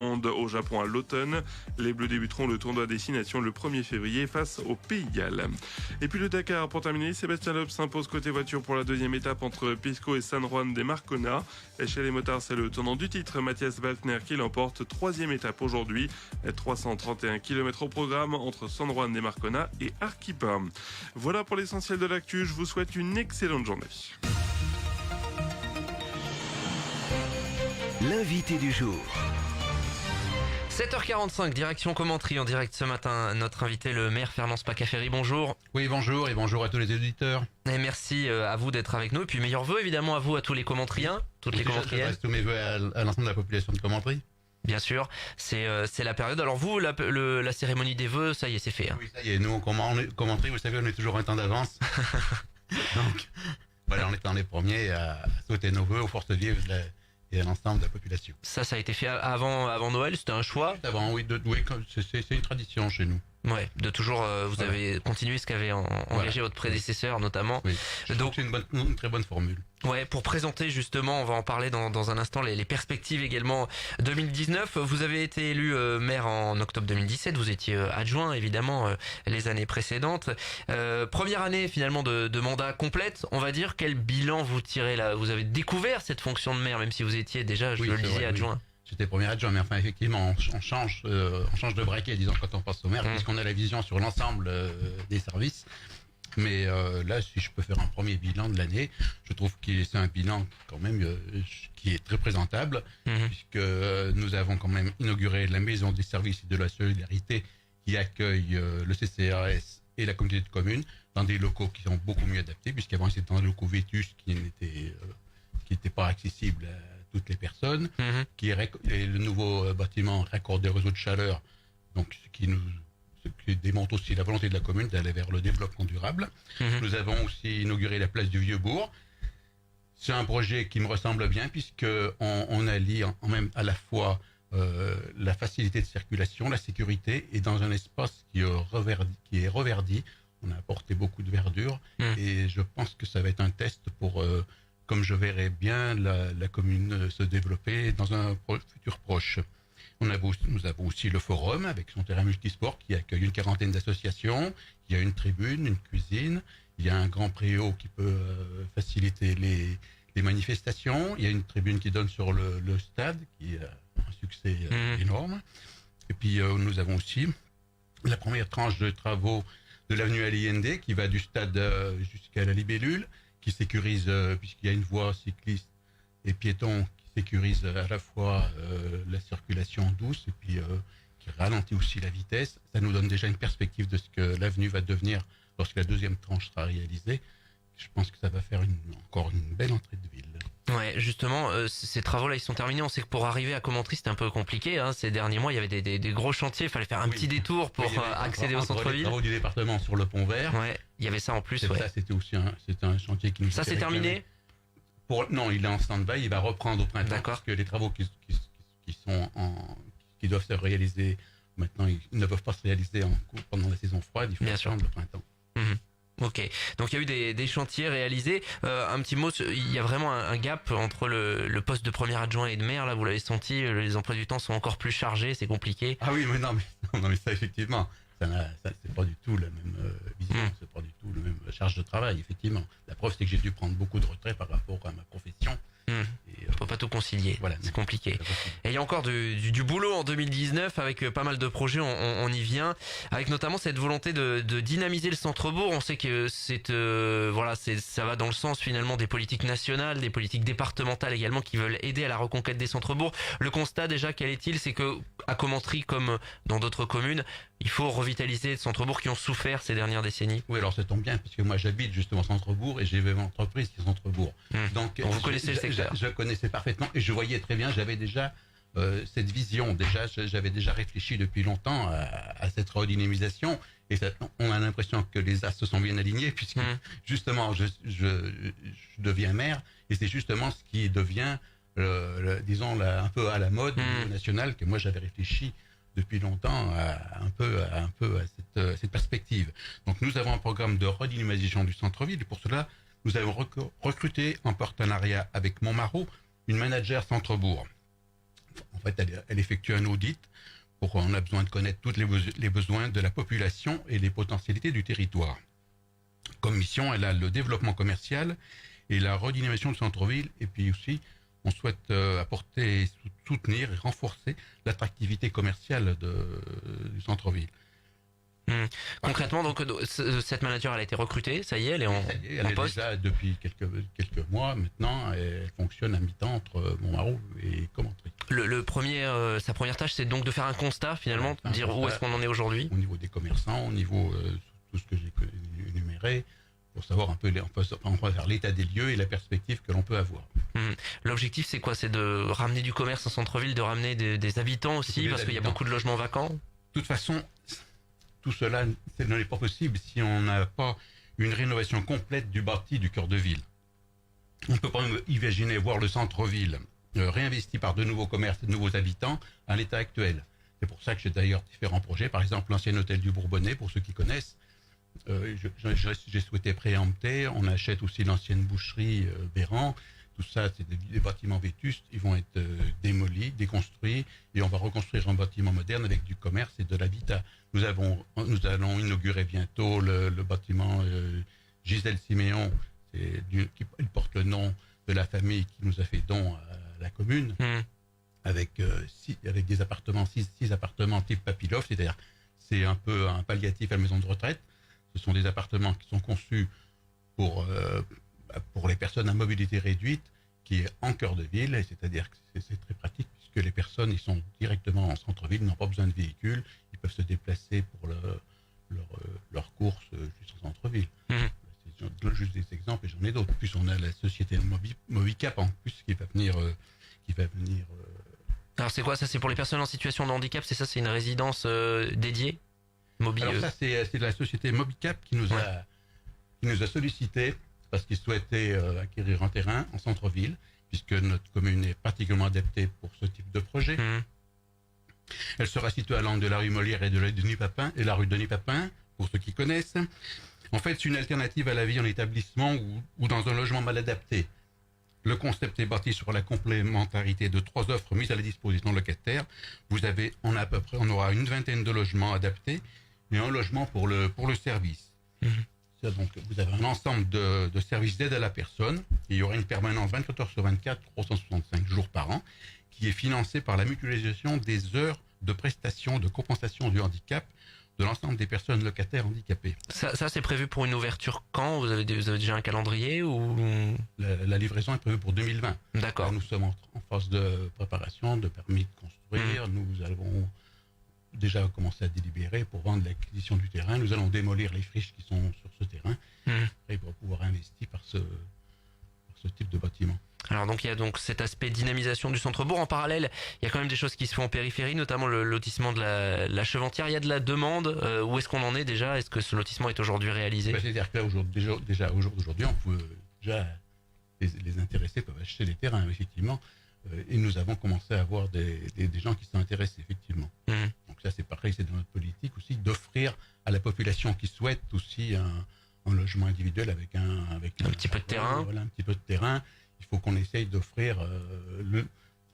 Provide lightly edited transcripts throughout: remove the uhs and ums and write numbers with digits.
Au Japon à l'automne. Les Bleus débuteront le tournoi destination le 1er février face au Pays de Galles. Et puis le Dakar pour terminer, Sébastien Loeb s'impose côté voiture pour la deuxième étape entre Pisco et San Juan de Marcona. Et chez les motards, c'est le tenant du titre, Matthias Waltner, qui l'emporte. Troisième étape aujourd'hui. 331 km au programme entre San Juan de Marcona et Arequipa. Voilà pour l'essentiel de l'actu. Je vous souhaite une excellente journée. L'invité du jour. 7h45, direction Commentry en direct ce matin. Notre invité, le maire Fernand Spacaferi, bonjour. Oui, bonjour et bonjour à tous les auditeurs. Et merci à vous d'être avec nous. Et puis meilleurs vœux évidemment à vous, à tous les Commentriens, toutes les Commentriennes. Je tous mes vœux à l'ensemble de la population de Commentry. Bien sûr, c'est la période. Alors vous, la cérémonie des vœux, ça y est, c'est fait. Hein. Oui, ça y est, nous on Commentry, vous savez, on est toujours un temps d'avance. Donc, voilà, on est dans les premiers à souhaiter nos vœux aux forces vives et à l'ensemble de la population. Ça a été fait avant Noël, c'était un choix. Avant, oui, c'est une tradition chez nous. Ouais, de toujours, vous avez continué ce qu'avait engagé votre prédécesseur notamment. Oui. Donc c'est une très bonne formule. Ouais, pour présenter justement, on va en parler dans un instant, les perspectives également 2019. Vous avez été élu maire en octobre 2017, vous étiez adjoint évidemment les années précédentes. Première année finalement de mandat complète, on va dire. Quel bilan vous tirez là? Vous avez découvert cette fonction de maire, même si vous étiez déjà, je le disais, adjoint. Oui. J'étais premier adjoint, mais enfin effectivement, on change de braquet, disons, quand on passe au maire, puisqu'on a la vision sur l'ensemble des services. Mais là, si je peux faire un premier bilan de l'année, je trouve que c'est un bilan quand même qui est très présentable, puisque nous avons quand même inauguré la maison des services et de la solidarité qui accueille le CCAS et la communauté de communes dans des locaux qui sont beaucoup mieux adaptés, puisqu'avant c'était dans des locaux vétustes qui n'étaient pas accessibles à toutes les personnes, et le nouveau bâtiment raccordé au réseau de chaleur, donc ce qui démontre aussi la volonté de la commune d'aller vers le développement durable. Nous avons aussi inauguré la place du Vieux-Bourg. C'est un projet qui me ressemble bien puisque on allie en même à la fois la facilité de circulation, la sécurité, et dans un espace qui est reverdi. On a apporté beaucoup de verdure et je pense que ça va être un test pour comme je verrai bien la commune se développer dans un futur proche. Nous avons aussi le forum avec son terrain multisport qui accueille une 40aine d'associations. Il y a une tribune, une cuisine, il y a un grand préau qui peut faciliter les manifestations. Il y a une tribune qui donne sur le stade qui a un succès énorme. Et puis nous avons aussi la première tranche de travaux de l'avenue Allende qui va du stade jusqu'à la Libellule, qui sécurise, puisqu'il y a une voie cycliste et piéton qui sécurise à la fois la circulation douce et puis qui ralentit aussi la vitesse. Ça nous donne déjà une perspective de ce que l'avenue va devenir lorsque la deuxième tranche sera réalisée. Je pense que ça va faire encore une belle entrée de ville. Ouais, justement, ces travaux-là, ils sont terminés. On sait que pour arriver à Commentry, c'était un peu compliqué. Hein. Ces derniers mois, il y avait des gros chantiers. Il fallait faire un petit détour pour accéder au centre-ville. Les travaux du département sur le pont vert. Ouais, il y avait ça en plus. Ça, c'était aussi un chantier qui nous. Ça, c'est terminé. Non, il est en stand-by. Il va reprendre au printemps. D'accord. Parce que les travaux qui doivent se réaliser maintenant, ils ne peuvent pas se réaliser pendant la saison froide. Il faut attendre le printemps. Ok, donc il y a eu des chantiers réalisés. Un petit mot, il y a vraiment un gap entre le poste de premier adjoint et de maire. Là, vous l'avez senti, les emplois du temps sont encore plus chargés, c'est compliqué. Ah oui, mais non, mais ça effectivement, ça c'est pas du tout la même vision, c'est pas du tout la même charge de travail, effectivement. La preuve, c'est que j'ai dû prendre beaucoup de retrait par rapport à ma profession. Faut pas tout concilier, voilà, c'est compliqué. Et il y a encore du boulot en 2019 avec pas mal de projets, on y vient, avec notamment cette volonté de dynamiser le centre-bourg. On sait que ça va dans le sens finalement des politiques nationales, des politiques départementales également qui veulent aider à la reconquête des centres-bourgs. Le constat déjà, quel est-il? C'est que à Commentry comme dans d'autres communes, il faut revitaliser les centres-bourgs qui ont souffert ces dernières décennies. Oui, alors ça tombe bien puisque moi j'habite justement centre-bourg et j'ai une entreprise qui est centre-bourg. Donc vous connaissez le secteur. Je connaissais parfaitement et je voyais très bien, j'avais déjà cette vision, j'avais déjà réfléchi depuis longtemps à cette redynamisation et on a l'impression que les astres se sont bien alignés puisque justement je deviens maire et c'est justement ce qui devient disons un peu à la mode nationale que moi j'avais réfléchi depuis longtemps un peu à cette perspective. Donc nous avons un programme de redynamisation du centre-ville et pour cela nous avons recruté en partenariat avec Montmarot une manager centre-bourg. en fait, elle effectue un audit. On a besoin de connaître tous les besoins de la population et les potentialités du territoire. Comme mission, elle a le développement commercial et la redynamisation du centre-ville. Et puis aussi, on souhaite apporter, soutenir et renforcer l'attractivité commerciale du centre-ville. Concrètement, donc, cette manager, elle a été recrutée, ça y est, elle est en Elle est poste. déjà depuis quelques mois maintenant. Elle fonctionne à mi-temps entre Montmarot et Commentry. Sa première tâche, c'est donc de faire un constat, finalement, dire où est-ce qu'on en est aujourd'hui. Au niveau des commerçants, au niveau tout ce que j'ai énuméré, pour savoir un peu, on va faire l'état des lieux et la perspective que l'on peut avoir. L'objectif, c'est quoi? C'est de ramener du commerce en centre-ville, de ramener des habitants aussi, parce qu'il y a beaucoup de logements vacants. De toute façon, tout cela n'est pas possible si on n'a pas une rénovation complète du bâti du cœur de ville. On ne peut pas imaginer voir le centre-ville réinvesti par de nouveaux commerces et de nouveaux habitants à l'état actuel. C'est pour ça que j'ai d'ailleurs différents projets. Par exemple, l'ancien hôtel du Bourbonnais, pour ceux qui connaissent. J'ai souhaité préempter. On achète aussi l'ancienne boucherie Véran. Tout ça, c'est des bâtiments vétustes. Ils vont être démolis, déconstruits, et on va reconstruire un bâtiment moderne avec du commerce et de l'habitat. Nous allons inaugurer bientôt le bâtiment Gisèle Siméon. Il porte le nom de la famille qui nous a fait don à la commune, avec des appartements, 6 appartements type Papilov, c'est-à-dire c'est un peu un palliatif à la maison de retraite. Ce sont des appartements qui sont conçus pour les personnes à mobilité réduite, qui est en cœur de ville, et c'est-à-dire que c'est très pratique puisque les personnes ils sont directement en centre-ville, n'ont pas besoin de véhicules, ils peuvent se déplacer pour leurs courses jusqu'en centre-ville. C'est juste des exemples et j'en ai d'autres. Plus on a la société Movicap en plus qui va venir. Alors c'est quoi ça? C'est pour les personnes en situation de handicap, c'est ça? C'est une résidence dédiée? Alors ça c'est la société Movicap qui nous a sollicité parce qu'ils souhaitaient acquérir un terrain en centre-ville, puisque notre commune est particulièrement adaptée pour ce type de projet. Elle sera située à l'angle de la rue Molière et de la rue Denis Papin, pour ceux qui connaissent. En fait, c'est une alternative à la vie en établissement ou dans un logement mal adapté. Le concept est bâti sur la complémentarité de 3 offres mises à la disposition de locataires. On aura une vingtaine de logements adaptés et un logement pour le service. Donc, vous avez un ensemble de services d'aide à la personne. Il y aura une permanence 24 heures sur 24, 365 jours par an, qui est financée par la mutualisation des heures de prestations de compensation du handicap de l'ensemble des personnes locataires handicapées. Ça c'est prévu pour une ouverture quand? Vous avez déjà un calendrier ou... La livraison est prévue pour 2020. D'accord. Là, nous sommes en phase de préparation, de permis de construire. Nous avons déjà commencé à délibérer pour vendre l'acquisition du terrain. Nous allons démolir les friches qui sont sur ce terrain et pour pouvoir investir par ce type de bâtiment. Alors donc il y a donc cet aspect dynamisation du centre-bourg. En parallèle, il y a quand même des choses qui se font en périphérie, notamment le lotissement de la Cheventière. Il y a de la demande. Où est-ce qu'on en est déjà? Est-ce que ce lotissement est aujourd'hui réalisé? C'est-à-dire que là, déjà au jour d'aujourd'hui, on peut déjà les intéressés peuvent acheter les terrains, effectivement. Et nous avons commencé à avoir des gens qui sont intéressés, effectivement. Donc ça, c'est pareil, c'est dans notre politique aussi, d'offrir à la population qui souhaite aussi un logement individuel avec un petit peu de terrain. Voilà, un petit peu de terrain. Il faut qu'on essaye d'offrir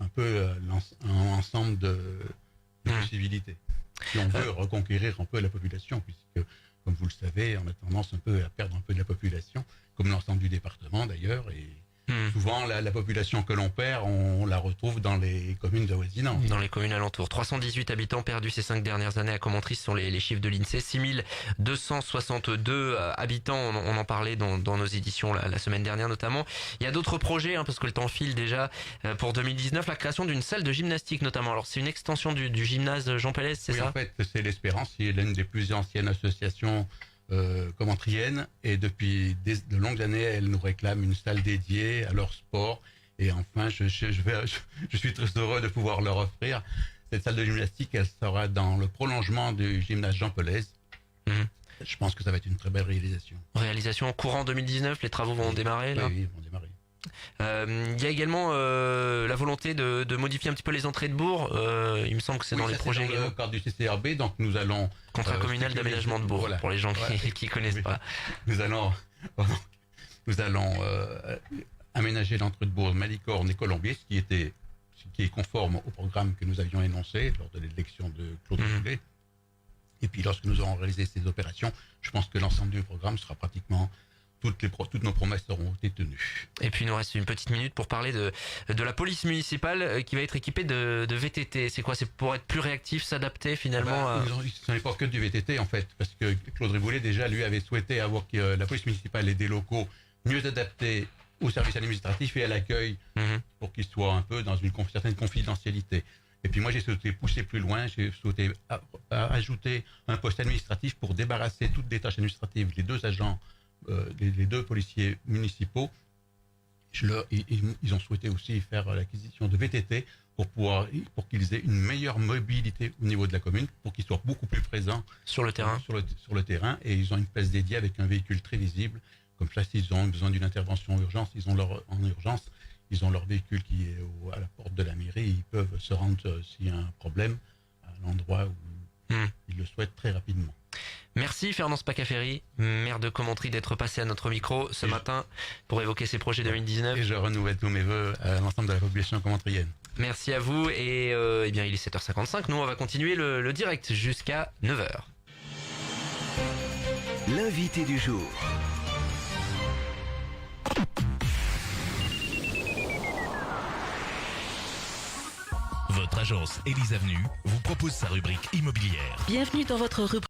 un ensemble de possibilités. Si on veut reconquérir un peu la population, puisque, comme vous le savez, on a tendance un peu à perdre un peu de la population, comme l'ensemble du département d'ailleurs, et souvent la population que l'on perd, on la retrouve dans les communes avoisinantes. Dans les communes alentours. 318 habitants perdus ces 5 dernières années à Commentry, ce sont les chiffres de l'INSEE. 6262 habitants, on en parlait dans nos éditions la semaine dernière notamment. Il y a d'autres projets, parce que le temps file déjà, pour 2019, la création d'une salle de gymnastique notamment. Alors c'est une extension du gymnase Jean Pélez, c'est ça? En fait, c'est l'Espérance, c'est l'une des plus anciennes associations commentriennes, et depuis de longues années, elles nous réclament une salle dédiée à leur sport. Et enfin, je suis très heureux de pouvoir leur offrir cette salle de gymnastique. Elle sera dans le prolongement du gymnase Jean Pélez. Je pense que ça va être une très belle réalisation. Réalisation courant 2019, les travaux vont démarrer là? Oui, ils vont démarrer. Il y a également la volonté de modifier un petit peu les entrées de bourg. Il me semble que c'est dans les projets. Dans le cadre du CCRB, donc nous allons... Contrat communal d'aménagement de bourg, voilà, pour les gens qui connaissent pas. Nous allons aménager l'entrée de bourg Malicorne et Colombier, ce qui est conforme au programme que nous avions énoncé lors de l'élection de Claude Boulet. Et puis lorsque nous aurons réalisé ces opérations, je pense que l'ensemble du programme sera pratiquement... Toutes nos promesses auront été tenues. Et puis il nous reste une petite minute pour parler de la police municipale qui va être équipée de VTT. C'est quoi? C'est pour être plus réactif, s'adapter finalement Ce n'est pas que du VTT en fait, parce que Claude Riboulet déjà lui avait souhaité avoir que la police municipale ait des locaux mieux adaptés au service administratif et à l'accueil pour qu'ils soient un peu dans une certaine confidentialité. Et puis moi j'ai souhaité pousser plus loin, j'ai souhaité ajouter un poste administratif pour débarrasser toutes les tâches administratives, les deux agents, les deux policiers municipaux. Ils ont souhaité aussi faire l'acquisition de VTT pour qu'ils aient une meilleure mobilité au niveau de la commune, pour qu'ils soient beaucoup plus présents sur le terrain. Sur le terrain, et ils ont une place dédiée avec un véhicule très visible. Comme ça, s'ils ont besoin d'une intervention en urgence, ils ont leur véhicule qui est à la porte de la mairie. Ils peuvent se rendre s'il y a un problème à l'endroit où ils le souhaitent très rapidement. Merci Fernand Spaccaferri, maire de Commentry, d'être passé à notre micro ce matin pour évoquer ses projets 2019. Et je renouvelle tous mes vœux à l'ensemble de la population commentrienne. Merci à vous et eh bien il est 7h55, nous on va continuer le direct jusqu'à 9h. L'invité du jour. Votre agence Élise Avenue vous propose sa rubrique immobilière. Bienvenue dans votre rubrique